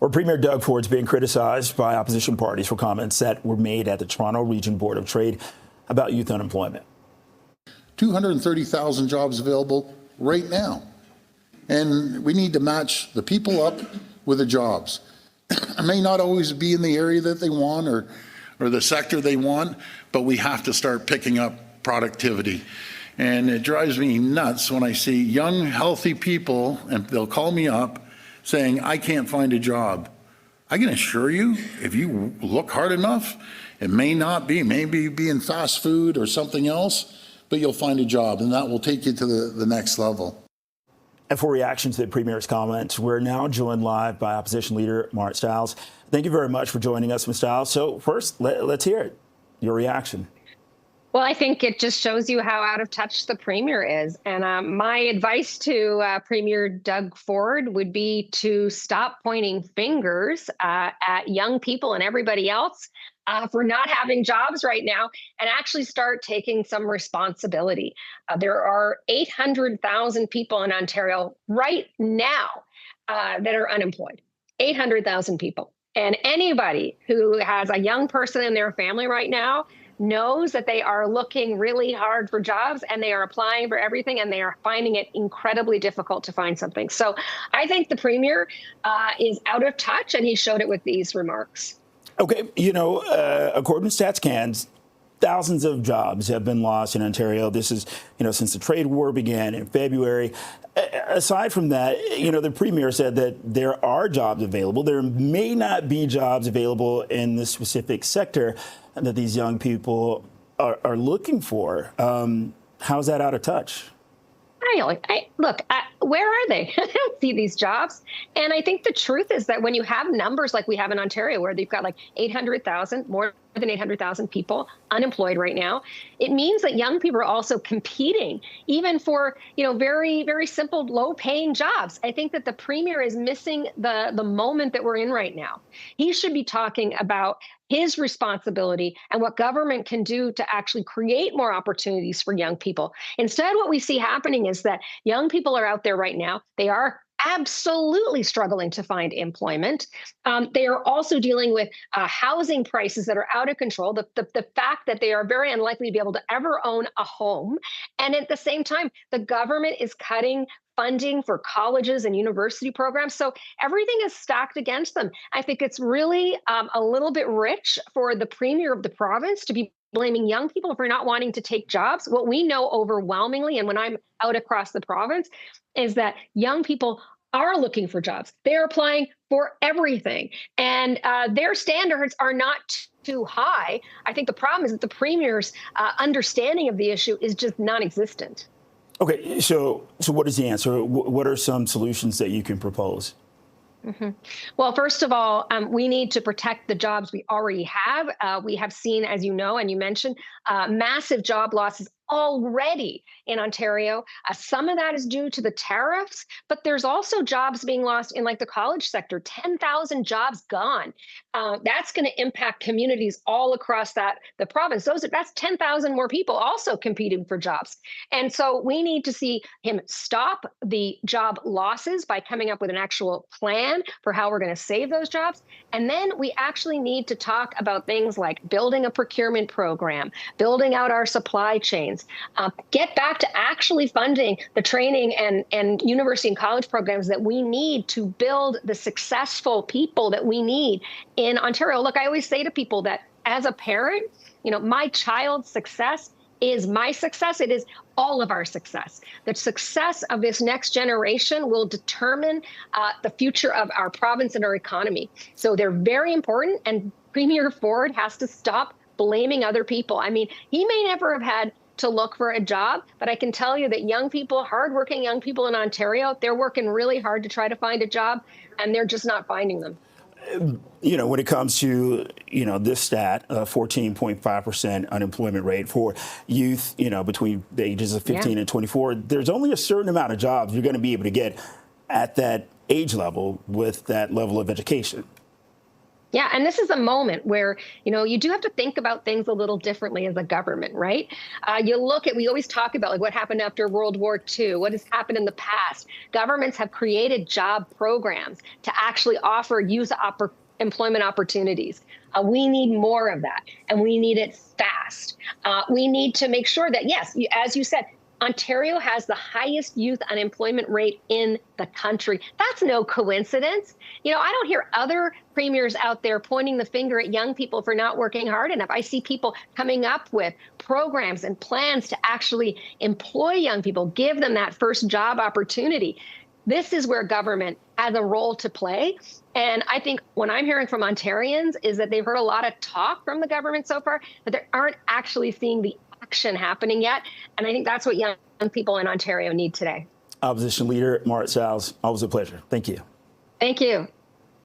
Or Premier Doug Ford's being criticized by opposition parties for comments that were made at the Toronto Region Board of Trade about youth unemployment. 230,000 jobs available right now. And we need to match the people up with the jobs. It may not always be in the area that they want or the sector they want, but we have to start picking up productivity. And it drives me nuts when I see young, healthy people, and they'll call me up saying, I can't find a job. I can assure you, if you look hard enough, it may not be, maybe be in fast food or something else, but you'll find a job, and that will take you to the next level. And for reaction to the Premier's comments, we're now joined live by Opposition Leader Marit Stiles. Thank you very much for joining us, Ms. Stiles. So first, let's hear it, your reaction. Well, I think it just shows you how out of touch the Premier is. And my advice to Premier Doug Ford would be to stop pointing fingers at young people and everybody else for not having jobs right now, and actually start taking some responsibility. There are 800,000 people in Ontario right now that are unemployed. 800,000 people. And anybody who has a young person in their family right now knows that they are looking really hard for jobs, and they are applying for everything, and they are finding it incredibly difficult to find something. So I think the Premier is out of touch, and he showed it with these remarks. Okay, according to StatsCan, thousands of jobs have been lost in Ontario. This is, since the trade war began in February. Aside from that, the Premier said that there are jobs available. There may not be jobs available in the specific sector that these young people are looking for. How's that out of touch? Look, where are they? I don't see these jobs. And I think the truth is that when you have numbers like we have in Ontario, where they've got like 800,000, more than 800,000 people unemployed right now, it means that young people are also competing, even for, very, very simple, low-paying jobs. I think that the Premier is missing the moment that we're in right now. He should be talking about his responsibility and what government can do to actually create more opportunities for young people. Instead, what we see happening is that young people are out there right now. They are absolutely struggling to find employment. They are also dealing with housing prices that are out of control, the fact that they are very unlikely to be able to ever own a home. And at the same time, the government is cutting funding for colleges and university programs. So everything is stacked against them. I think it's really a little bit rich for the Premier of the province to be blaming young people for not wanting to take jobs. What we know overwhelmingly, and when I'm out across the province, is that young people are looking for jobs. They're applying for everything, and their standards are not too high. I think the problem is that the Premier's understanding of the issue is just non-existent. Okay, so what is the answer? What are some solutions that you can propose? Mm-hmm. Well, first of all, we need to protect the jobs we already have. We have seen, as you know, and you mentioned, massive job losses already in Ontario. Some of that is due to the tariffs, but there's also jobs being lost in like the college sector, 10,000 jobs gone. That's going to impact communities all across the province. That's 10,000 more people also competing for jobs. And so we need to see him stop the job losses by coming up with an actual plan for how we're going to save those jobs. And then we actually need to talk about things like building a procurement program, building out our supply chains, get back to actually funding the training and university and college programs that we need to build the successful people that we need in Ontario. Look, I always say to people that as a parent, my child's success is my success. It is all of our success. The success of this next generation will determine the future of our province and our economy. So they're very important, and Premier Ford has to stop blaming other people. I mean, he may never have had to look for a job, but I can tell you that young people, hardworking young people in Ontario, they're working really hard to try to find a job, and they're just not finding them. When it comes to, this stat, 14.5% unemployment rate for youth, between the ages of 15 and 24, there's only a certain amount of jobs you're going to be able to get at that age level with that level of education. Yeah, and this is a moment where, you do have to think about things a little differently as a government, right? You look at, we always talk about like what happened after World War II, what has happened in the past. Governments have created job programs to actually offer employment opportunities. We need more of that, and we need it fast. We need to make sure that, yes, as you said, Ontario has the highest youth unemployment rate in the country. That's no coincidence. I don't hear other premiers out there pointing the finger at young people for not working hard enough. I see people coming up with programs and plans to actually employ young people, give them that first job opportunity. This is where government has a role to play. And I think what I'm hearing from Ontarians is that they've heard a lot of talk from the government so far, but they aren't actually seeing the action happening yet. And I think that's what young people in Ontario need today. Opposition Leader Marit Stiles, always a pleasure. Thank you. Thank you.